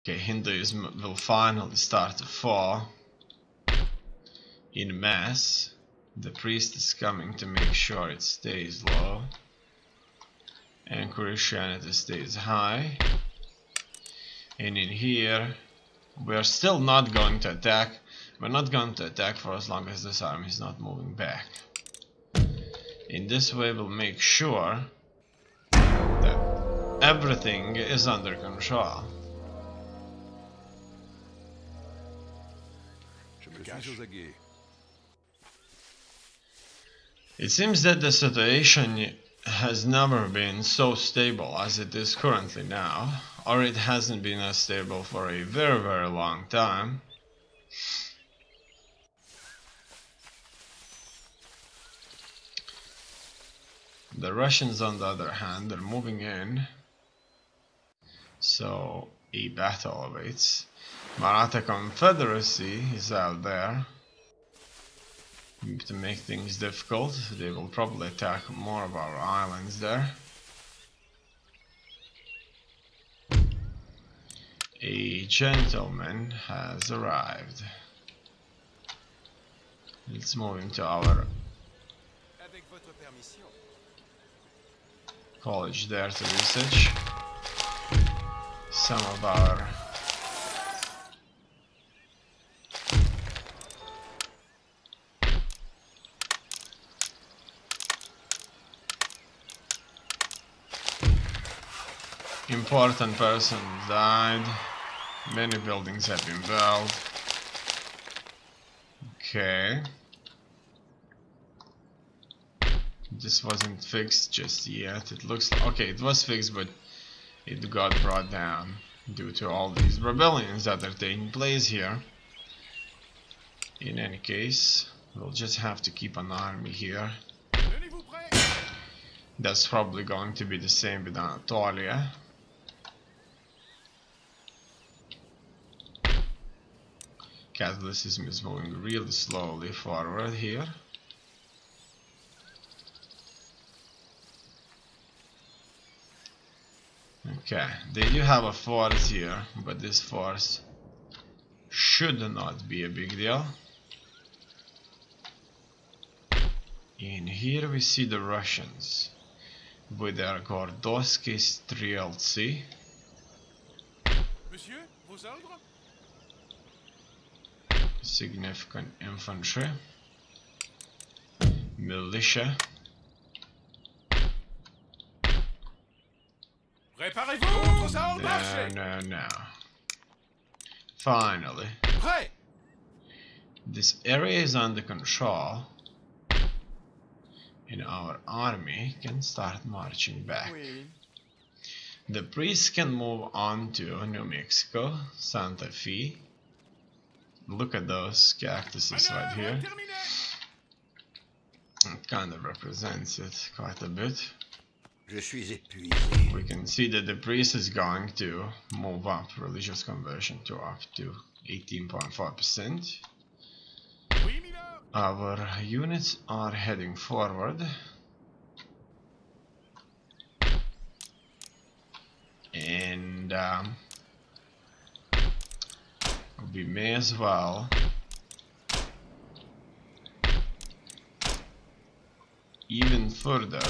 Okay, Hinduism will finally start to fall in mass. The priest is coming to make sure it stays low, and Christianity stays high. And in here, we're still not going to attack. We're not going to attack for as long as this army is not moving back. In this way, we'll make sure that everything is under control. It seems that the situation has never been so stable as it is currently now, or it hasn't been as stable for a very, very long time. The Russians, on the other hand, are moving in, so a battle awaits. Maratha Confederacy is out there to make things difficult. They will probably attack more of our islands there. A gentleman has arrived. Let's move into our college there to research some of our important persons died. Many buildings have been built. Okay. This wasn't fixed just yet. It looks like, okay, it was fixed, but it got brought down due to all these rebellions that are taking place here. In any case, we'll just have to keep an army here. That's probably going to be the same with Anatolia. Catholicism is moving really slowly forward here. Okay, they do have a force here, but this force should not be a big deal. In here we see the Russians with their Gordoski Streltsy. Monsieur, vos ordres? Significant infantry, militia. No. Finally. This area is under control, and our army can start marching back. The priests can move on to New Mexico, Santa Fe. Look at those cactuses right here. It kind of represents it quite a bit. We can see that the priest is going to move up religious conversion to up to 18.4%. Our units are heading forward. And we may as well even further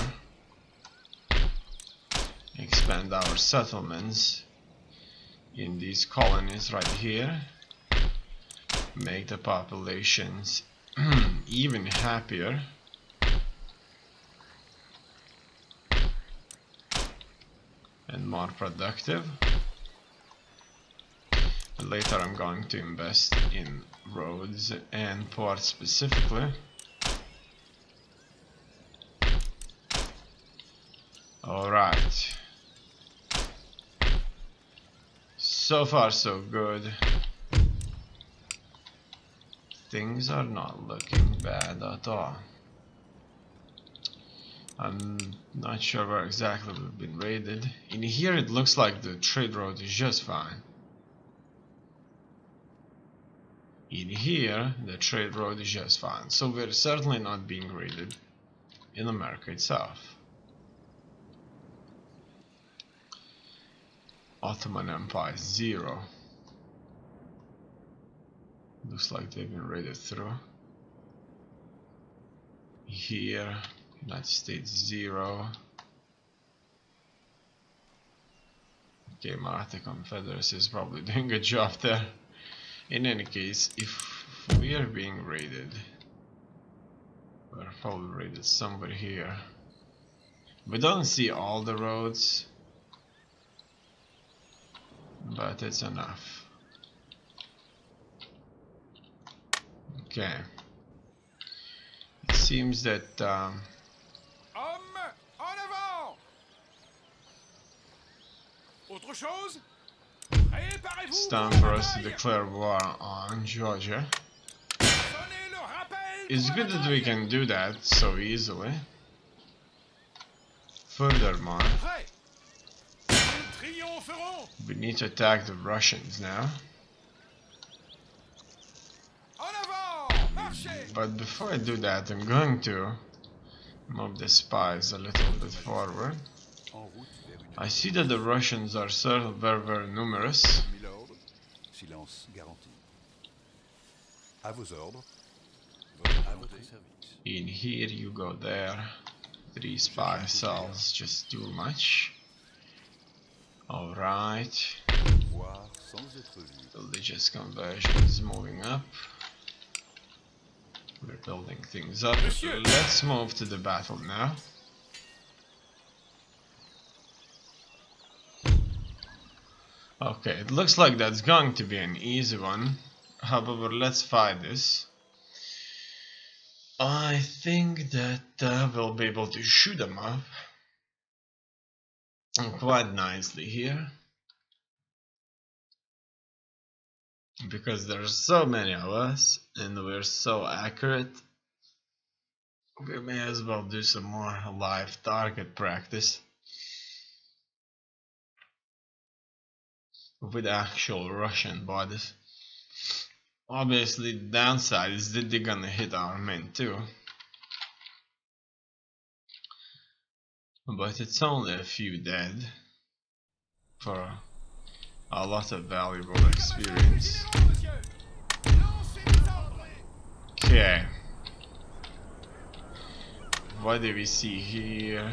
expand our settlements in these colonies right here, make the populations even happier, and more productive. Later I'm going to invest in roads and ports specifically. Alright. So far so good. Things are not looking bad at all. I'm not sure where exactly we've been raided. In here it looks like the trade road is just fine. In here the trade road is just fine. So we're certainly not being raided in America itself. Ottoman Empire 0. Looks like they've been raided through. Here, United States 0. Okay, Marathi Confederacy is probably doing a job there. In any case, if we are being raided, we're probably raided somewhere here. We don't see all the roads, but it's enough. Okay. It seems that it's time for us to declare war on Georgia. It's good that we can do that so easily. Furthermore, we need to attack the Russians now. But before I do that, I'm going to move the spies a little bit forward. I see that the Russians are certainly very, very numerous. In here you go there. 3 spy cells, just too much. Alright. Religious conversion is moving up. We're building things up. Let's move to the battle now. Okay, it looks like that's going to be an easy one. However, let's fight this. I think that we'll be able to shoot them up quite nicely here. Because there's so many of us and we're so accurate, we may as well do some more live target practice with actual Russian bodies. Obviously, the downside is that they're gonna hit our men too. But it's only a few dead for a lot of valuable experience. Okay. What do we see here?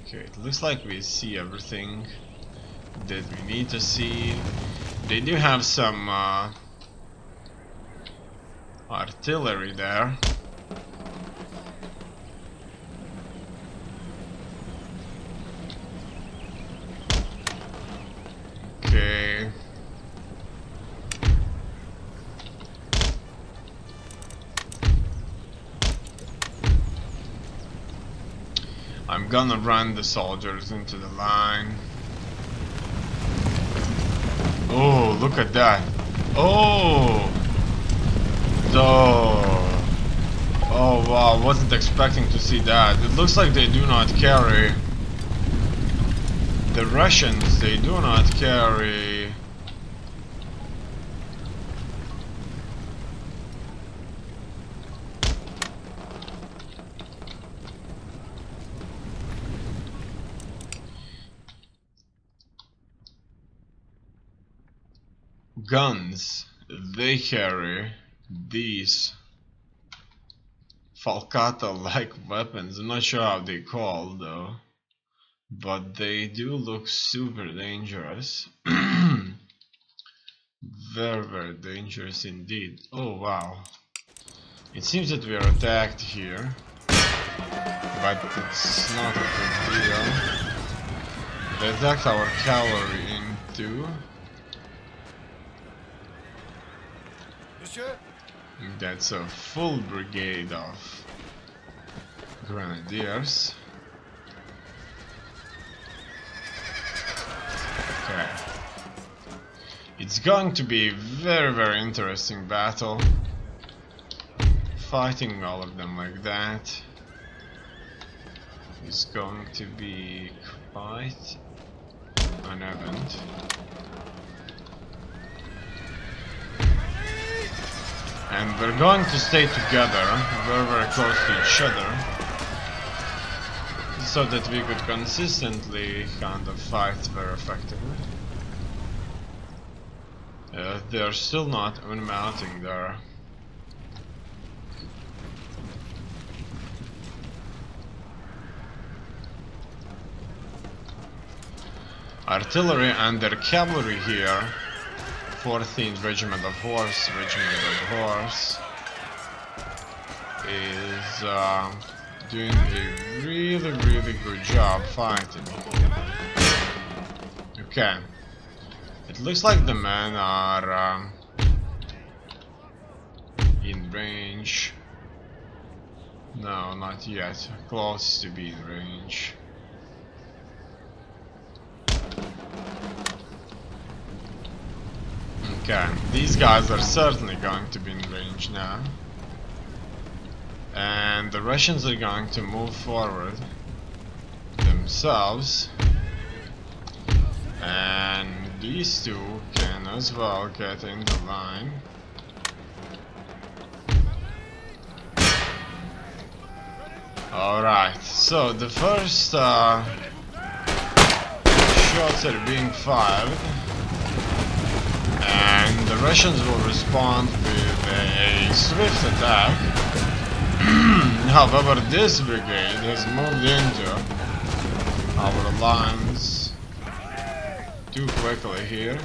Okay, it looks like we see everything that we need to see. They do have some artillery there. Okay. I'm gonna run the soldiers into the line. Oh, look at that. Oh! Oh wow, wasn't expecting to see that. It looks like they do not carry... The Russians, they do not carry... guns. They carry these Falcata-like weapons. I'm not sure how they call though, but they do look super dangerous. Very, very dangerous indeed. Oh wow. It seems that we are attacked here, but it's not a big deal. They attacked our cavalry into... That's a full brigade of grenadiers. Okay. It's going to be a very, very interesting battle. Fighting all of them like that is going to be quite an event. And we're going to stay together, very, very close to each other, so that we could consistently kind of fight very effectively. they're still not unmounting there. Artillery and their cavalry here, 14th Regiment of Horse, is doing a really good job fighting. Okay, it looks like the men are in range. No, not yet. Close to being in range. Okay, these guys are certainly going to be in range now. And the Russians are going to move forward themselves. And these two can as well get in the line. Alright, so the first shots are being fired. And the Russians will respond with a swift attack. However, this brigade has moved into our lines too quickly here.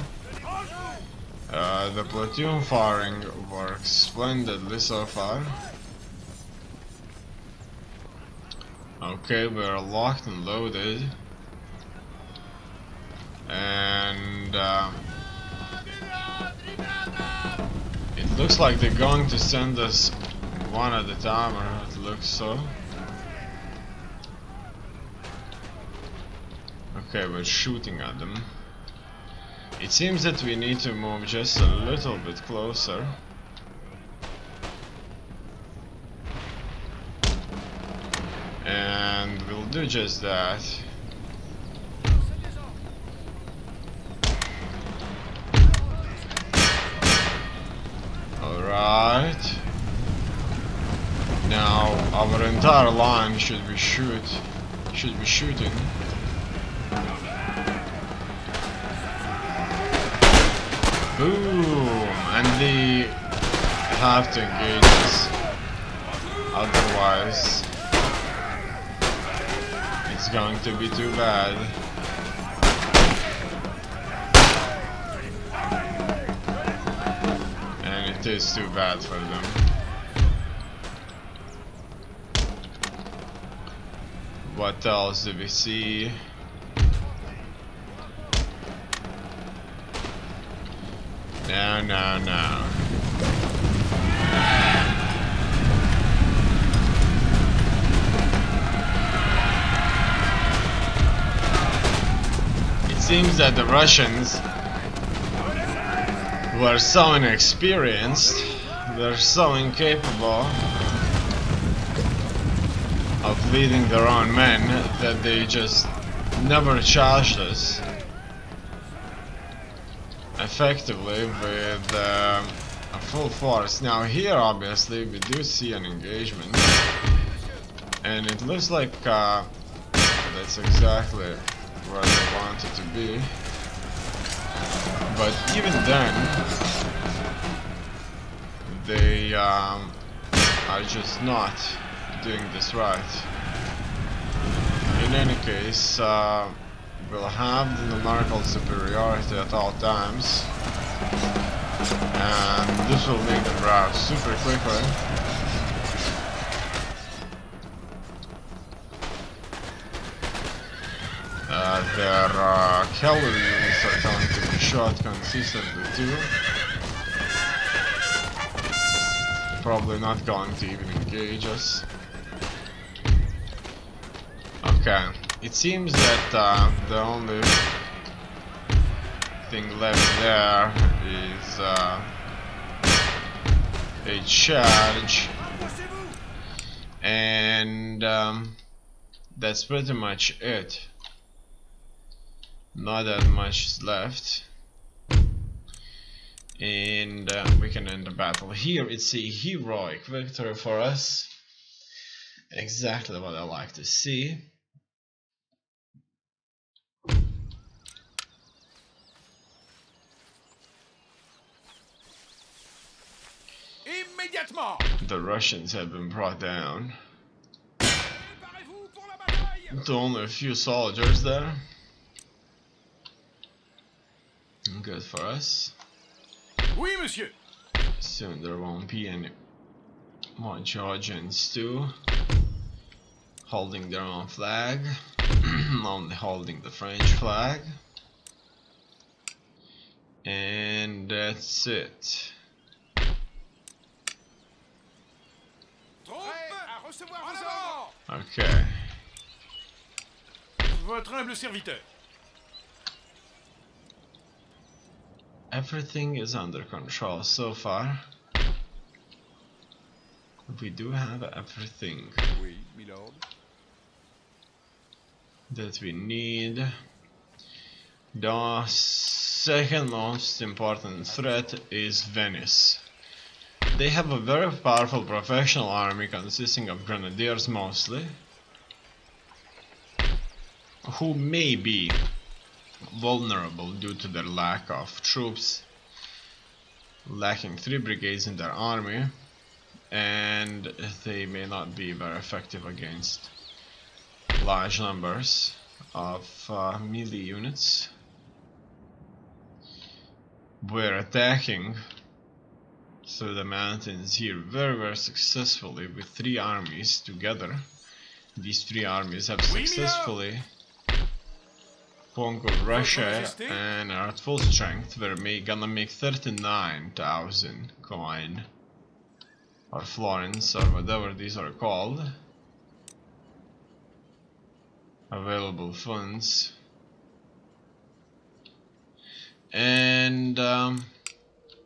The platoon firing works splendidly so far. Okay, we're locked and loaded. And it looks like they're going to send us one at a time, or it looks so. Okay, we're shooting at them. It seems that we need to move just a little bit closer. And we'll do just that. Alright. Now our entire line should be shooting. Boom! And they have to engage us. Otherwise it's going to be too bad. And it is too bad for them. What else do we see? No. It seems that the Russians were so inexperienced, they're so incapable of leading their own men that they just never charged us effectively with a full force. Now here obviously we do see an engagement, and it looks like that's exactly where they want it to be. But even then they are just not doing this right. In any case, we'll have the numerical superiority at all times, and this will make them rout super quickly. Their cavalry units are going to be shot consistently too. Probably not going to even engage us. Okay, it seems that the only thing left there is a charge, and that's pretty much it. Not that much is left, and we can end the battle here. It's a heroic victory for us, exactly what I like to see. immédiatement. The Russians have been brought down. Préparez-vous pour la bataille. To only a few soldiers there. Good for us. Oui, monsieur. Soon there won't be any more Georgians too. Holding their own flag. Only holding the French flag. And that's it. Prêt à recevoir vos ordres. Okay. Votre humble serviteur. Everything is under control so far. We do have everything Oui, milord. that we need. The second most important threat is Venice. They have a very powerful professional army consisting of grenadiers mostly, who may be vulnerable due to their lack of troops, lacking 3 brigades in their army, and they may not be very effective against large numbers of melee units. We're attacking through the mountains here very successfully with 3 armies together. These 3 armies have successfully conquered Russia and are at full strength. We're gonna make 39,000 coin or florins or whatever these are called. Available funds. And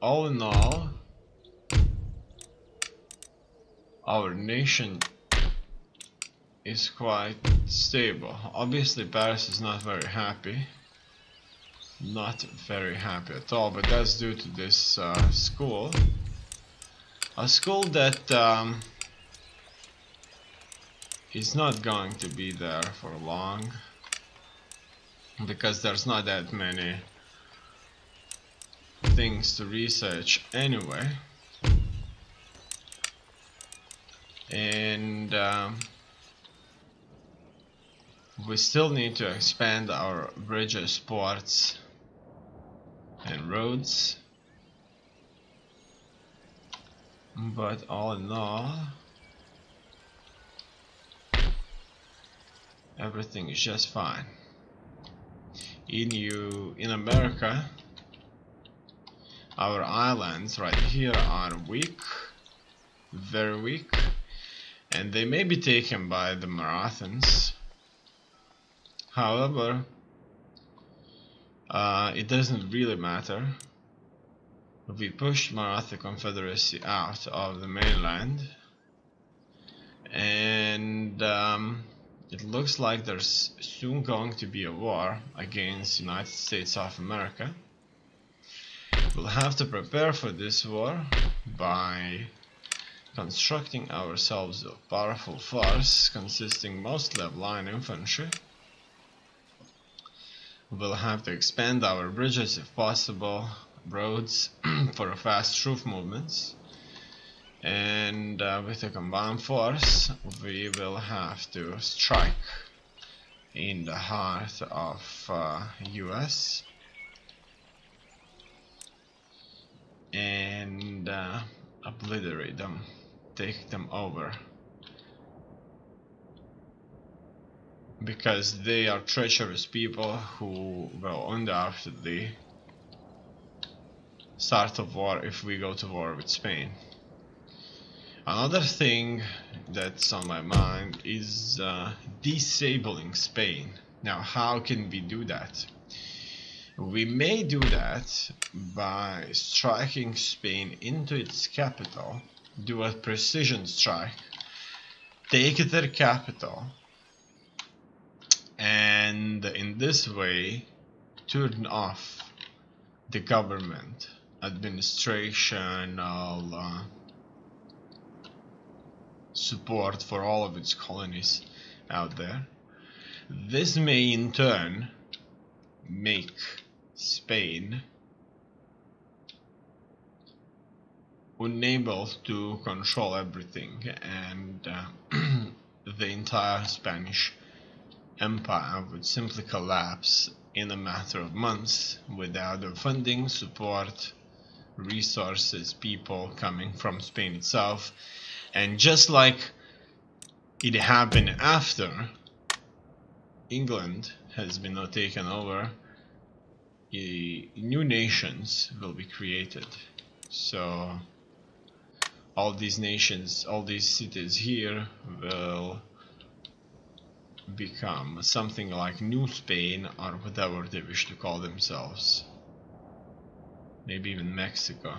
all in all, our nation is quite stable. Obviously Paris is not very happy. Not very happy at all, but that's due to this school. A school that is not going to be there for long, because there's not that many things to research anyway. And we still need to expand our bridges, ports and roads, but all in all, everything is just fine. In America, our islands right here are weak, very weak, and they may be taken by the Marathons. However, it doesn't really matter. We pushed Maratha Confederacy out of the mainland, and it looks like there's soon going to be a war against the United States of America. We'll have to prepare for this war by constructing ourselves a powerful force consisting mostly of line infantry. We'll have to expand our bridges if possible, roads for fast troop movements, and with a combined force we will have to strike in the heart of US and obliterate them, take them over, because they are treacherous people who will undoubtedly start a war if we go to war with Spain. Another thing that's on my mind is disabling Spain. Now, how can we do that? We may do that by striking Spain into its capital, do a precision strike, take their capital, and in this way turn off the government, administrational support for all of its colonies out there. This may in turn make Spain unable to control everything, and the entire Spanish Empire would simply collapse in a matter of months without the funding, support, resources, people coming from Spain itself. And just like it happened after England has been taken over, new nations will be created. So all these nations, all these cities here will become something like New Spain, or whatever they wish to call themselves. Maybe even Mexico.